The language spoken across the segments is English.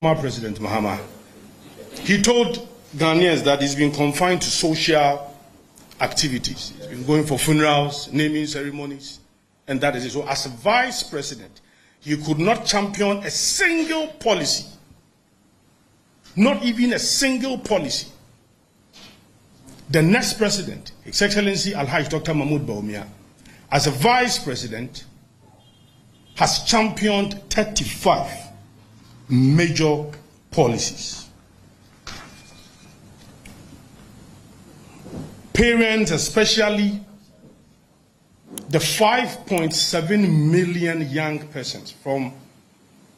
President Mahama, he told Ghanaians that he's been confined to social activities. He's been going for funerals, naming ceremonies, and that is it. So as a vice president, he could not champion a single policy, not even a single policy. The next president, His Excellency Alhaji Dr. Mahmoud Bawumia, as a vice president, has championed 35 major policies. Parents, especially the 5.7 million young persons from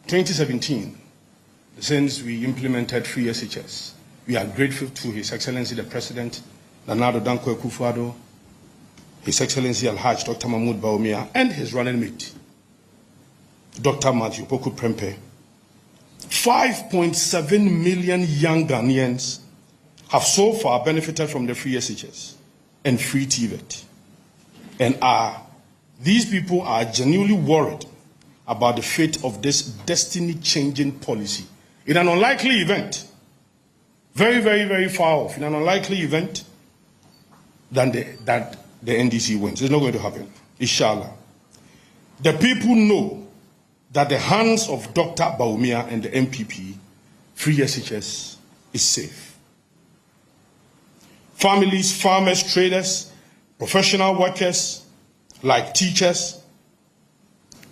2017, since we implemented free SHS, we are grateful to His Excellency the President, nanaakufoaddo, His Excellency Alhaji Dr. Mahmoud Bawumia, and his running mate, Dr. Matthew Poku Prempeh. 5.7 million young Ghanaians have so far benefited from the free SHS and free TVET. And these people are genuinely worried about the fate of this destiny-changing policy. In an unlikely event, very, very, very far off, in an unlikely event, that the NDC wins. It's not going to happen, inshallah. The people know that the hands of Dr. Bawumia and the MPP, free SHS, is safe. Families, farmers, traders, professional workers, like teachers,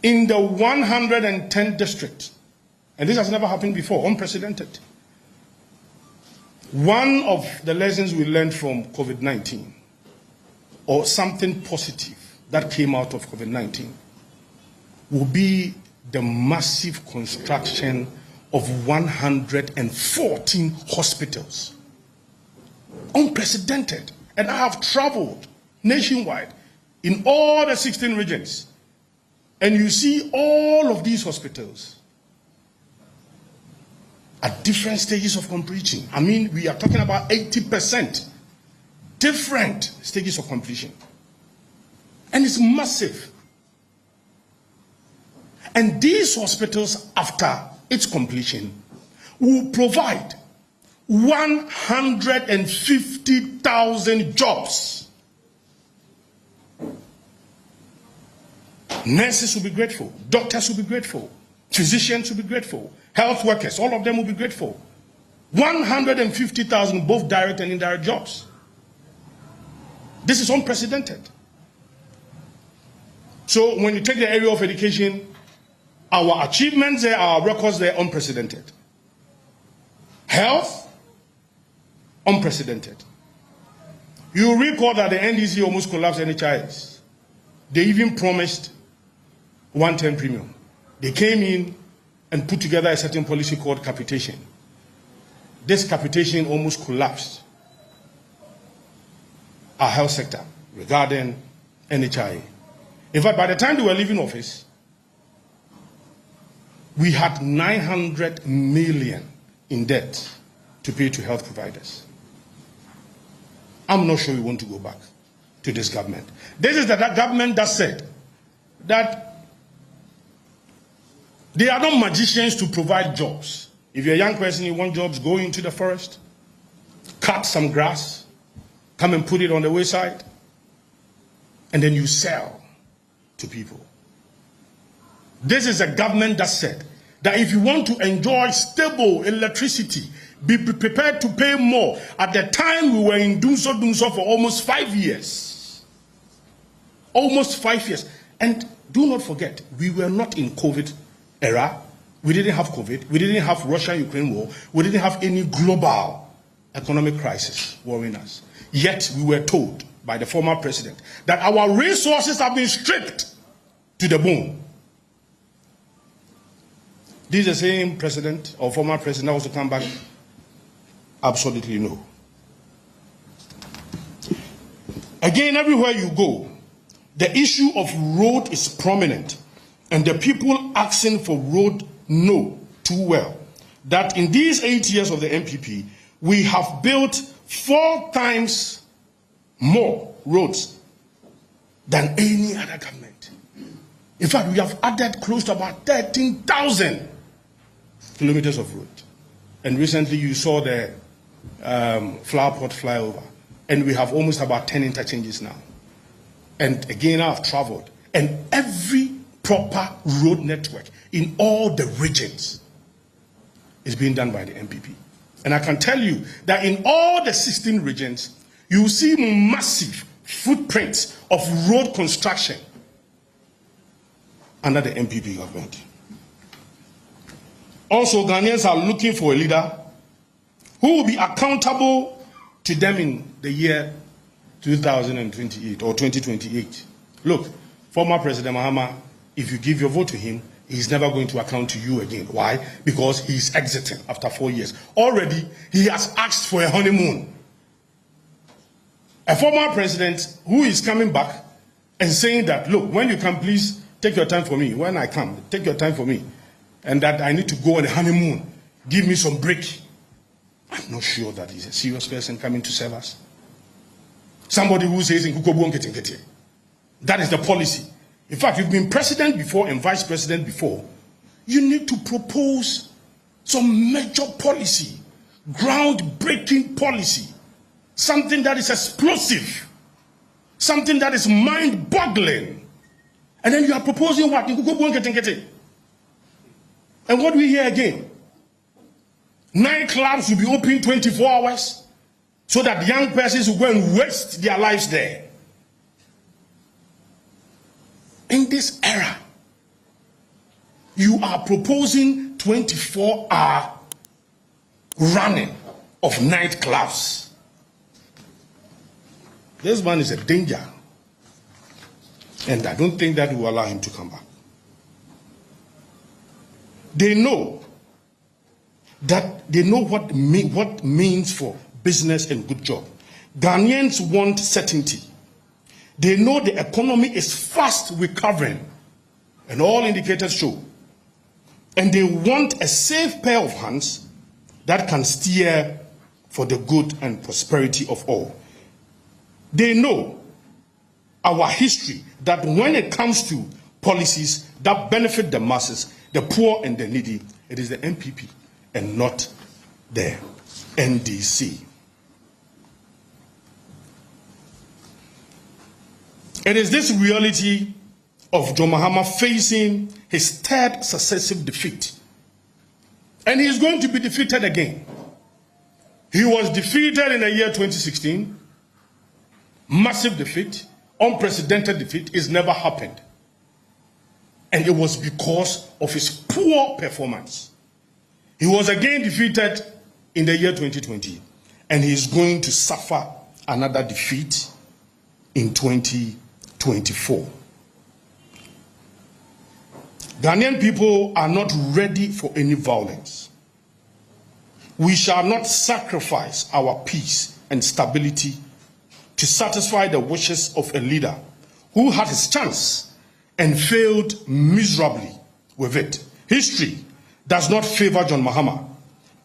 in the 110 districts, and this has never happened before, unprecedented. One of the lessons we learned from COVID-19, or something positive that came out of COVID-19, will be the massive construction of 114 hospitals. Unprecedented. And I have traveled nationwide in all the 16 regions. And you see all of these hospitals at different stages of completion. I mean, we are talking about 80%. Different stages of completion. And it's massive. And these hospitals, after its completion, will provide 150,000 jobs. Nurses will be grateful, doctors will be grateful, physicians will be grateful, health workers, all of them will be grateful. 150,000 both direct and indirect jobs. This is unprecedented. So when you take the area of education, our achievements there, our records there, unprecedented. Health, unprecedented. You recall that the NDC almost collapsed NHIS. They even promised 110 premium. They came in and put together a certain policy called capitation. This capitation almost collapsed our health sector regarding NHIA. In fact, by the time they were leaving office, we had 900 million in debt to pay to health providers. I'm not sure we want to go back to this government. This is that government that said that they are not magicians to provide jobs. If you're a young person, you want jobs, go into the forest, cut some grass, come and put it on the wayside, and then you sell to people. This is a government that said that if you want to enjoy stable electricity, be prepared to pay more. At the time, we were in Dunso for almost 5 years. Almost 5 years. And do not forget, we were not in COVID era. We didn't have COVID. We didn't have Russia-Ukraine war. We didn't have any global economic crisis worrying us. Yet, we were told by the former president that our resources have been stripped to the bone. This is the same president or former president that wants to come back? Absolutely no. Again, everywhere you go, the issue of road is prominent, and the people asking for road know too well that in these 8 years of the MPP, we have built 4 times more roads than any other government. In fact, we have added close to about 13,000 kilometers of road. And recently you saw the flower pot flyover. And we have almost about 10 interchanges now. And again, I've traveled. And every proper road network in all the regions is being done by the MPP. And I can tell you that in all the 16 regions, you see massive footprints of road construction under the MPP government. Also, Ghanaians are looking for a leader who will be accountable to them in the year 2028 or 2028. Look, former President Mahama, if you give your vote to him, he's never going to account to you again. Why? Because he's exiting after 4 years. Already, he has asked for a honeymoon. A former president who is coming back and saying that, look, when you come, please take your time for me. When I come, take your time for me. And that I need to go on a honeymoon. Give me some break. I'm not sure that he's a serious person coming to serve us. Somebody who says, that is the policy. In fact, you've been president before and vice president before. You need to propose some major policy, groundbreaking policy, something that is explosive, something that is mind-boggling. And then you are proposing what? And what do we hear again? Nightclubs will be open 24 hours so that young persons will go and waste their lives there. In this era, you are proposing 24-hour running of nightclubs. This man is a danger. And I don't think that will allow him to come back. They know what means for business and good job. Ghanaians want certainty. They know the economy is fast recovering, and all indicators show. And they want a safe pair of hands that can steer for the good and prosperity of all. They know our history, that when it comes to policies that benefit the masses, the poor and the needy, it is the MPP and not the NDC. It is this reality of John Mahama facing his third successive defeat. And he is going to be defeated again. He was defeated in the year 2016. Massive defeat, unprecedented defeat. It's never happened. And it was because of his poor performance. He was again defeated in the year 2020. And he is going to suffer another defeat in 2024. Ghanaian people are not ready for any violence. We shall not sacrifice our peace and stability to satisfy the wishes of a leader who had his chance and failed miserably with it. History does not favor John Mahama,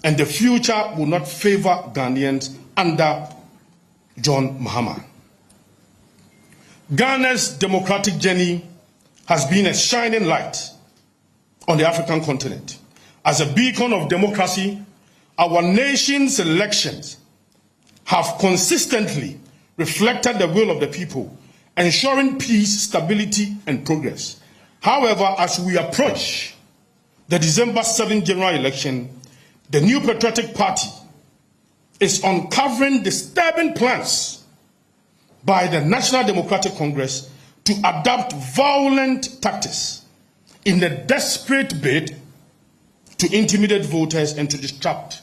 and the future will not favor Ghanaians under John Mahama. Ghana's democratic journey has been a shining light on the African continent. As a beacon of democracy, our nation's elections have consistently reflected the will of the people, ensuring peace, stability, and progress. However, as we approach the December 7th general election, the New Patriotic Party is uncovering disturbing plans by the National Democratic Congress to adopt violent tactics in a desperate bid to intimidate voters and to disrupt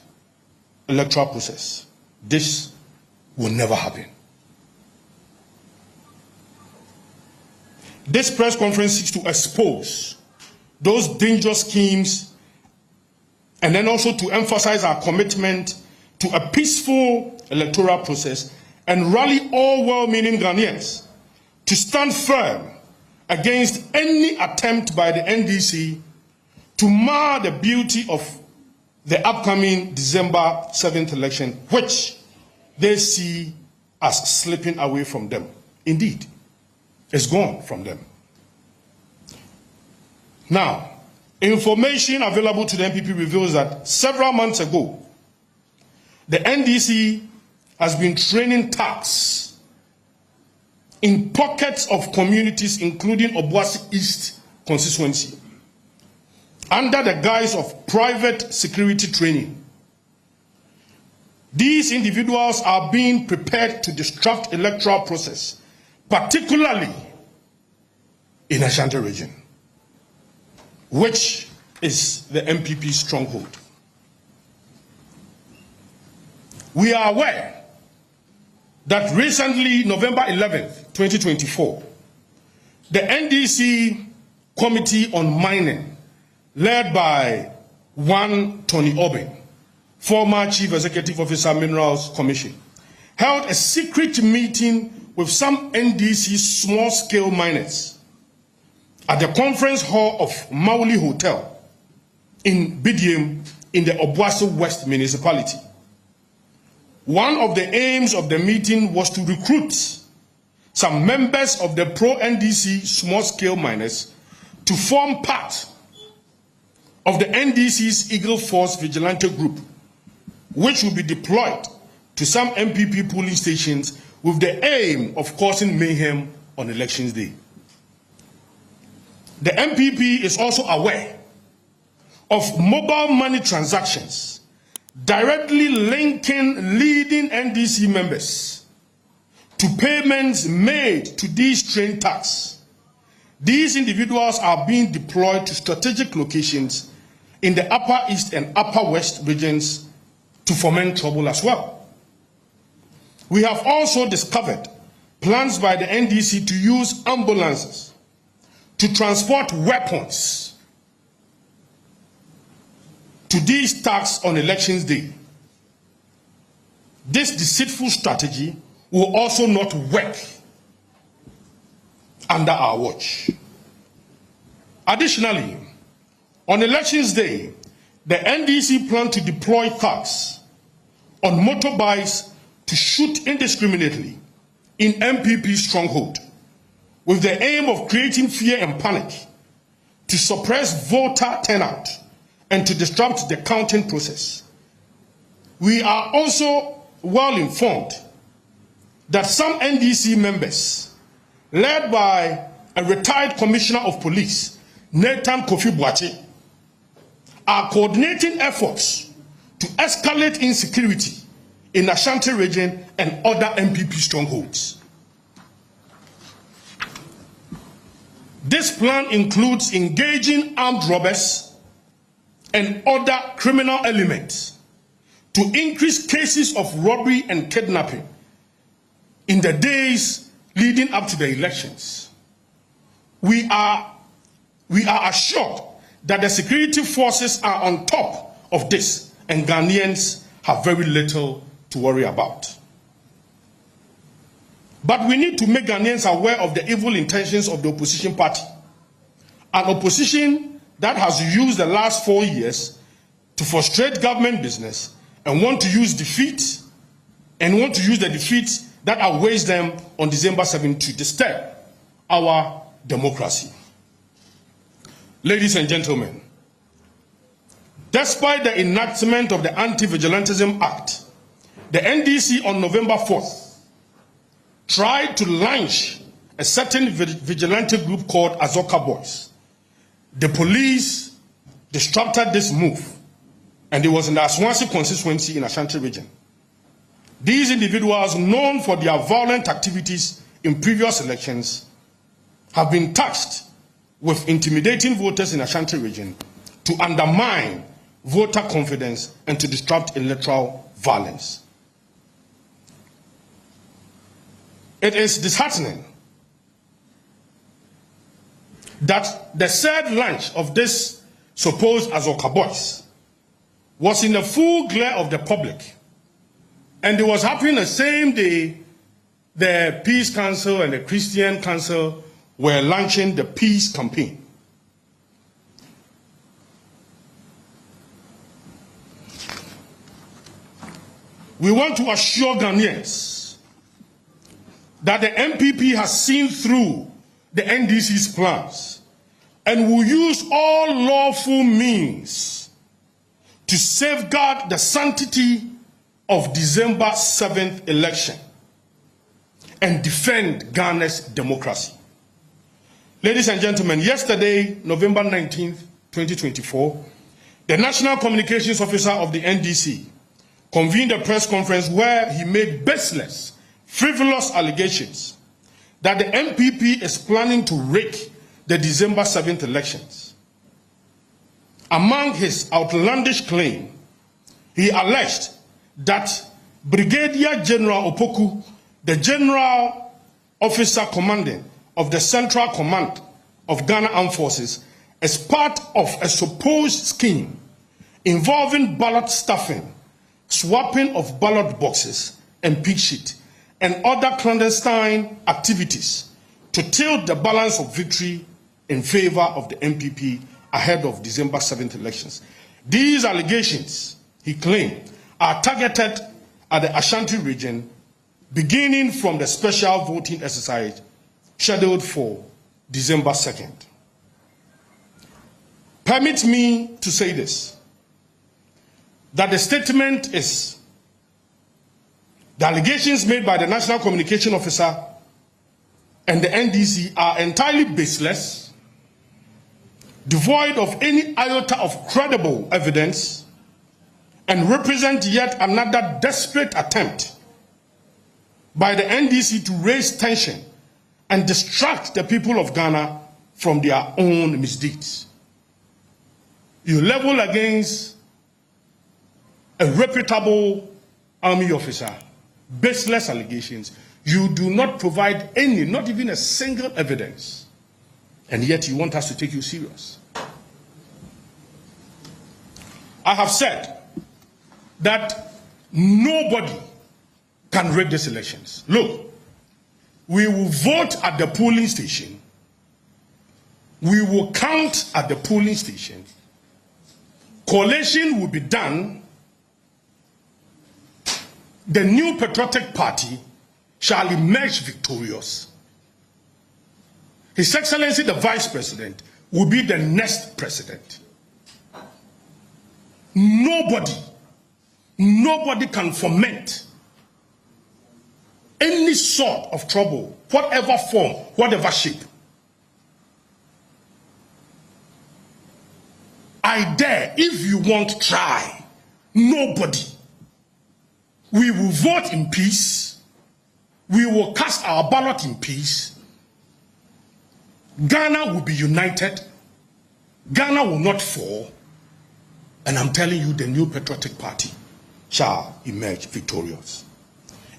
electoral process. This will never happen. This press conference seeks to expose those dangerous schemes and then also to emphasize our commitment to a peaceful electoral process and rally all well-meaning Ghanaians to stand firm against any attempt by the NDC to mar the beauty of the upcoming December 7th election, which they see as slipping away from them. Indeed, it's gone from them. Now, Information available to the NPP reveals that several months ago, the NDC has been training thugs in pockets of communities, including Obuasi East constituency, under the guise of private security training. These individuals are being prepared to disrupt electoral process, particularly in Ashanti region, which is the MPP stronghold. We are aware that recently, November 11th, 2024, the NDC Committee on Mining, led by one Tony Obin, former Chief Executive Officer, Minerals Commission, held a secret meeting with some NDC small-scale miners at the conference hall of Mauli Hotel in Bidiem in the Obuasi West municipality. One of the aims of the meeting was to recruit some members of the pro-NDC small-scale miners to form part of the NDC's Eagle Force Vigilante Group, which will be deployed to some MPP polling stations with the aim of causing mayhem on elections day. The MPP is also aware of mobile money transactions directly linking leading NDC members to payments made to these train thugs. These individuals are being deployed to strategic locations in the Upper East and Upper West regions to foment trouble as well. We have also discovered plans by the NDC to use ambulances to transport weapons to these thugs on elections day. This deceitful strategy will also not work under our watch. Additionally, on elections day, the NDC plan to deploy thugs on motorbikes to shoot indiscriminately in MPP stronghold with the aim of creating fear and panic to suppress voter turnout and to disrupt the counting process. We are also well informed that some NDC members, led by a retired commissioner of police, Nathan Kofi, are coordinating efforts to escalate insecurity in Ashanti region and other MPP strongholds. This plan includes engaging armed robbers and other criminal elements to increase cases of robbery and kidnapping in the days leading up to the elections. We are assured that the security forces are on top of this, and Ghanaians have very little to worry about. But we need to make Ghanaians aware of the evil intentions of the opposition party, an opposition that has used the last 4 years to frustrate government business and want to use the defeat that awaits them on December 7th to disturb our democracy. Ladies and gentlemen, despite the enactment of the Anti-Vigilantism Act, the NDC on November 4th tried to launch a certain vigilante group called Azoka Boys. The police disrupted this move, and it was in the Aswansi constituency in Ashanti region. These individuals, known for their violent activities in previous elections, have been tasked with intimidating voters in Ashanti region to undermine voter confidence and to disrupt electoral violence. It is disheartening that the third launch of this supposed Azoka Boys was in the full glare of the public, and it was happening the same day the Peace Council and the Christian Council were launching the peace campaign. We want to assure Ghanaians that the MPP has seen through the NDC's plans and will use all lawful means to safeguard the sanctity of December 7th election and defend Ghana's democracy. Ladies and gentlemen, yesterday, November 19th, 2024, the National Communications Officer of the NDC convened a press conference where he made baseless, frivolous allegations that the MPP is planning to rig the December 7th elections. Among his outlandish claims, he alleged that Brigadier General Opoku, the General Officer Commanding of the Central Command of Ghana Armed Forces, as part of a supposed scheme involving ballot stuffing, swapping of ballot boxes and pig sheet, and other clandestine activities to tilt the balance of victory in favor of the MPP ahead of December 7th elections. These allegations, he claimed, are targeted at the Ashanti region, beginning from the special voting exercise scheduled for December 2nd. Permit me to say this, that the statement is, the allegations made by the National Communication Officer and the NDC are entirely baseless, devoid of any iota of credible evidence, and represent yet another desperate attempt by the NDC to raise tension and distract the people of Ghana from their own misdeeds. You level against a reputable army officer baseless allegations. You do not provide any, not even a single evidence, and yet you want us to take you serious. I have said that nobody can rig these elections. Look, we will vote at the polling station. We will count at the polling station. Collation will be done. The new patriotic party shall emerge victorious. His Excellency the Vice President will be the next president. Nobody can foment any sort of trouble, whatever form, whatever shape. I dare, if you want, try. Nobody. We will vote in peace. We will cast our ballot in peace. Ghana will be united. Ghana will not fall. And I'm telling you, the new patriotic party shall emerge victorious.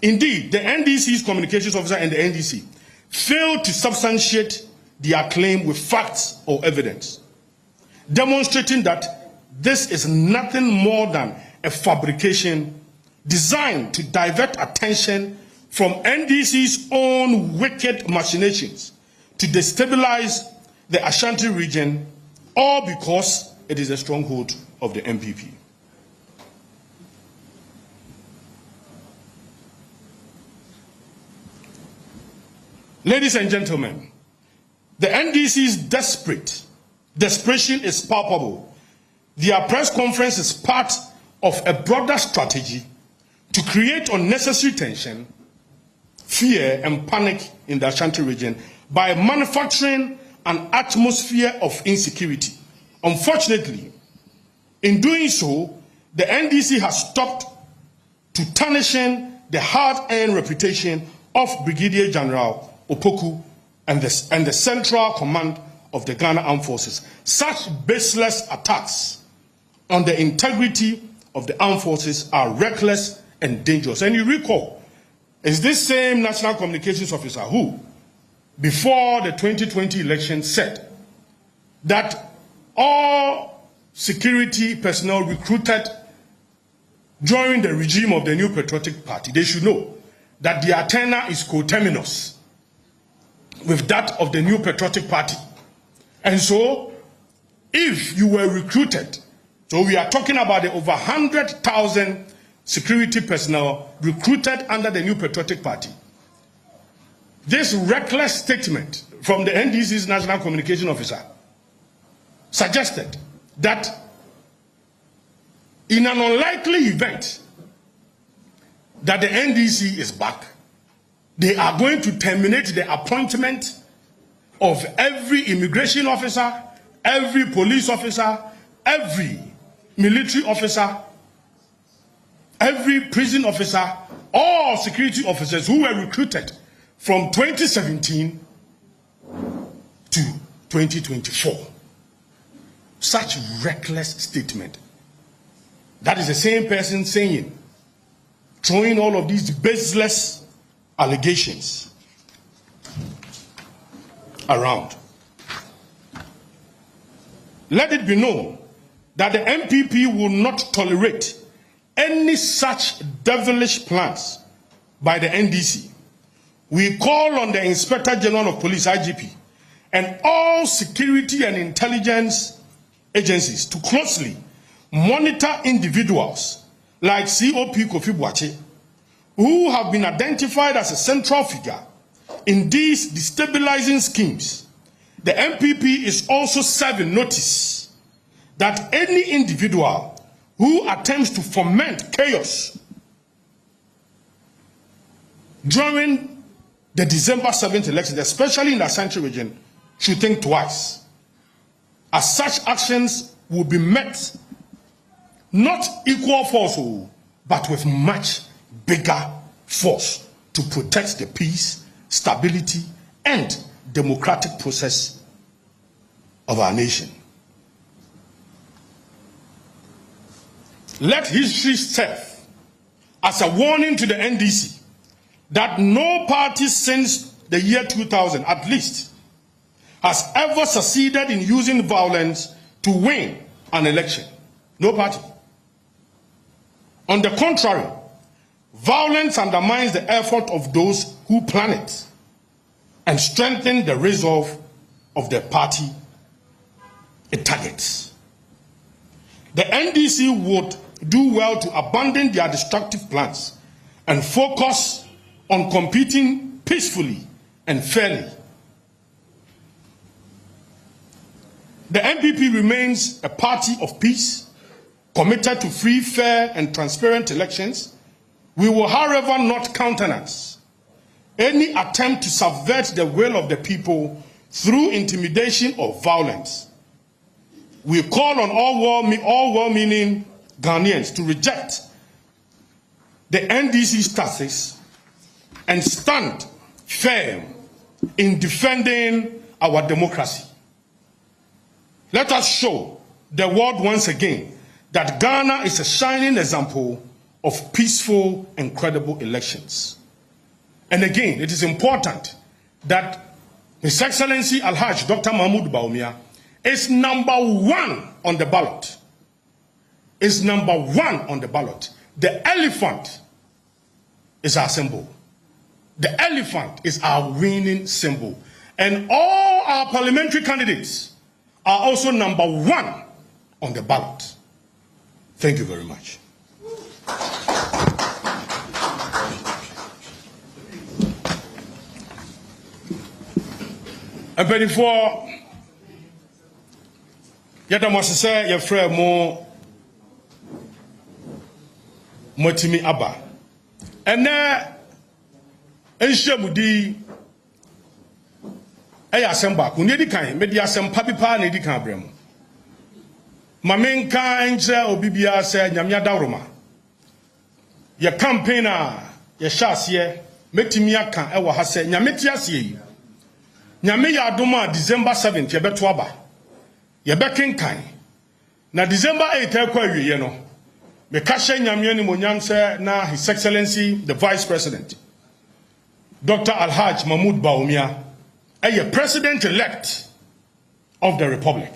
Indeed, the NDC's communications officer and the NDC failed to substantiate their claim with facts or evidence, demonstrating that this is nothing more than a fabrication designed to divert attention from NDC's own wicked machinations to destabilize the Ashanti region, all because it is a stronghold of the MPP. Ladies and gentlemen, the NDC's desperation is palpable. Their press conference is part of a broader strategy to create unnecessary tension, fear, and panic in the Ashanti region by manufacturing an atmosphere of insecurity. Unfortunately, in doing so, the NDC has stopped to tarnishing the hard-earned reputation of Brigadier General Opoku and the Central Command of the Ghana Armed Forces. Such baseless attacks on the integrity of the armed forces are reckless and dangerous. And you recall, it's this same National Communications Officer who, before the 2020 election, said that all security personnel recruited during the regime of the new patriotic party, they should know that their tenure is coterminous with that of the new patriotic party. And so, if you were recruited, so we are talking about the over 100,000 security personnel recruited under the new patriotic party. This reckless statement from the NDC's National Communication Officer suggested that in an unlikely event that the NDC is back, they are going to terminate the appointment of every immigration officer, every police officer, every military officer, every prison officer, all security officers who were recruited from 2017 to 2024. Such reckless statement. That is the same person saying, throwing all of these baseless allegations around. Let it be known that the MPP will not tolerate any such devilish plans by the NDC. We call on the Inspector General of Police, IGP, and all security and intelligence agencies to closely monitor individuals like COP Kofitv, who have been identified as a central figure in these destabilizing schemes. The MPP is also serving notice that any individual who attempts to foment chaos during the December 7th election, especially in the Ashanti region, should think twice, as such actions will be met not equal force, but with much bigger force to protect the peace, stability, and democratic process of our nation. Let history serve as a warning to the NDC that no party since the year 2000, at least, has ever succeeded in using violence to win an election. No party. On the contrary, violence undermines the effort of those who plan it and strengthens the resolve of the party it targets. The NDC would do well to abandon their destructive plans and focus on competing peacefully and fairly. The MPP remains a party of peace, committed to free, fair, and transparent elections. We will, however, not countenance any attempt to subvert the will of the people through intimidation or violence. We call on all well-meaning Ghanaians to reject the NDC's tactics and stand firm in defending our democracy. Let us show the world once again that Ghana is a shining example of peaceful and credible elections. And again, it is important that His Excellency Alhaj Dr. Mahmoud Bawumia is #1 on the ballot. Is #1 on the ballot. The elephant is our symbol. The elephant is our winning symbol. And all our parliamentary candidates are also #1 on the ballot. Thank you very much. And before yada must say your friend more motimi aba. And there Enshamudi Ayasamba, Kunedikan, Mediasam Papipa, Nedikan Brem. Mamenka Enja Obibia said Yamia Daruma. Your campaigner, your chassier, Metimiaka, Ewa Hase, Yametiasi. Yamia Duma, December 7th, Yabetwaba. Yabekin Kai. Na December 8th, you know. Mekashe Yamiani Munyanse, na His Excellency, the Vice President, Dr. Alhaj Mahmoud Bawumia, a President-elect of the Republic.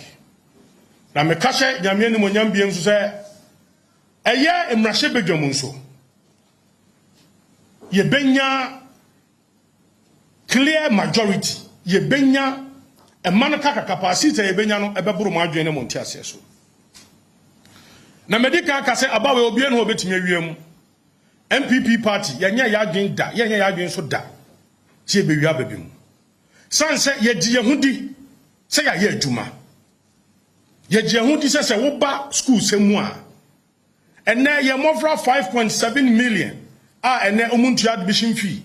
Na Mekashe Yamiani Munyambian say, Aya Emrashe Bejamunso. Yebenya clear majority. Yebenya a manaka capacity yebenya no ebeburu madwene montiase so. Na medika ka se abawe obie no obetimi awiem. MPP party yenya yadwen da, yenya yadwen so da. Tie bewia babim. Sanse ye di ye hudi se ya ye adwuma. Ye jehu di se wo ba school semu a. Ene ye mofra 5.7 million. Ene omuntu admission fee.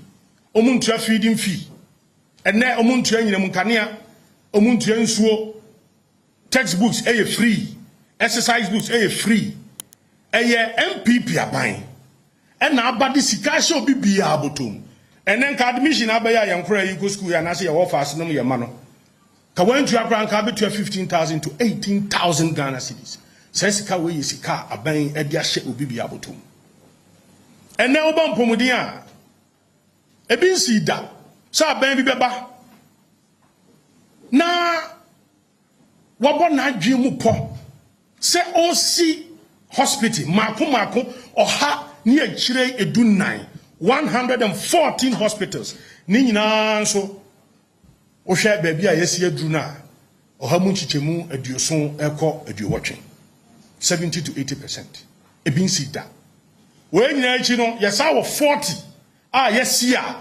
Omuntu feeding fee. Ene omuntu nyina munkanea. Omuntu nsuo. Textbooks free. Exercise books free. MPP aban. Ena abadi sika she obi bia abotom. Enen ka admission abaya yankora yi go school ya na se ye wo fast no ye ma no. Ka wantu akran ka betu 15,000 to 18,000 Ghana cedis. Say sika we sika aban e dia she obi bia abotom. Ene oba mpomuden a ebi nsi da. Sa aban bi beba. Na wabo na adwe mu po. Se osi hospital mako oha ni akire edunnan 114 hospitals ni nyina nso o hwe baabi a yesi aduru na oha mu chichemu aduoson ekọ aduowotwe 70 to 80%. Ebi nsi da we nyina achi no yesa wo 40 a yesi a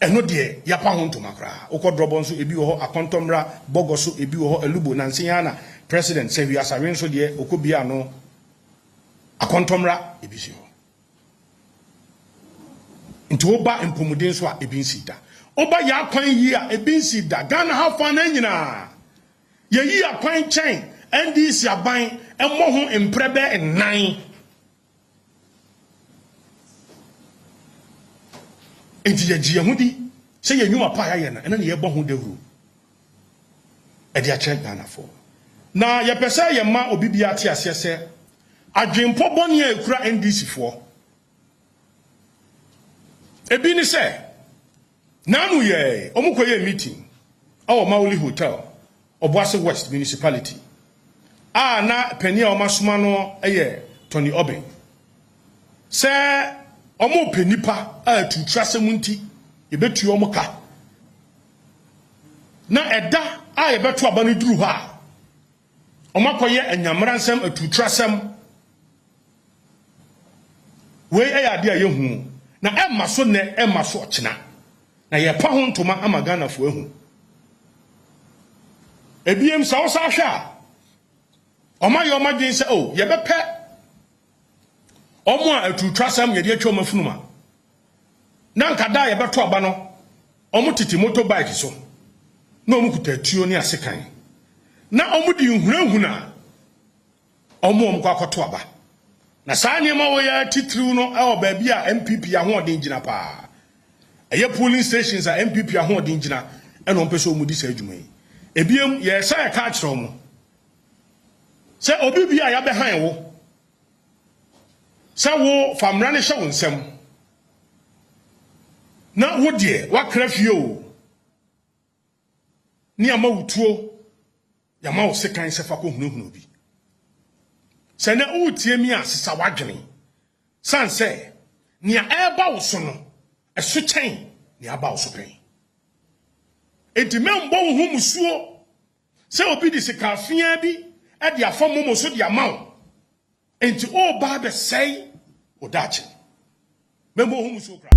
eno de yapa ho ntoma kra ukodrobo nso ebi wo ho akontomra bogoso ebi wo ho alubo nanse yana president say we asare nso de okobia no akontomra ebi si ho nti oba empomuden so a ebi nsi da oba ya kwan yi a ebi nsi da Ghana ha fa na nyina ye yi akwan chen NDC aban emmo ho emprebe ennan enti ye gie hudi se ye nwuma pa ya na ena ne ye bo ho dawuru e dia che Ghana fo na ye pese ye ma obibia ate ase se adwempo boni a ekura NDC fo ebi ni se nanu ye omukoye meeting awo Mauli Hotel Obuasi West municipality na penia omasoma no eye Tony Obin se omo penipa tu trasem nti yebetu omo ka na eda yebetu abanu duru ha omakoye anyamransem atu trasem we ade ayehu na emma so ne emma so ochina na ye pa ho ntoma amagana fo ehu ebiem sa wo sa hwa omaye omadwen se ye bepe omo a atu trasem ye de atwa mafunuma na nkada ye beto aba no omo titi motorbike so na omo kutatuo ni asekan na omo di nhurahuna omo kwa akoto aba na saa nyema wo ya titiriu no e obaabi a MPP ahoden gina pa eye polling stations a MPP ahoden gina e no mpese omu di sa adwuma yi ebiem ye sa e ka kire omo se obi bia ya be han wo se wo famra ne hye wo nsem na wo de wakra fie o ni ama wutuo ya ma wo sekan se fa ko hunahunu obi se na utie mi asesa wadwene san se ni eba wo so no eso chen ni aba wo so pen enti membo wo hu musuo se obi di sika afia bi e di afom mo so di amawo enti o ba be sei o dache membo wo hu musuo kra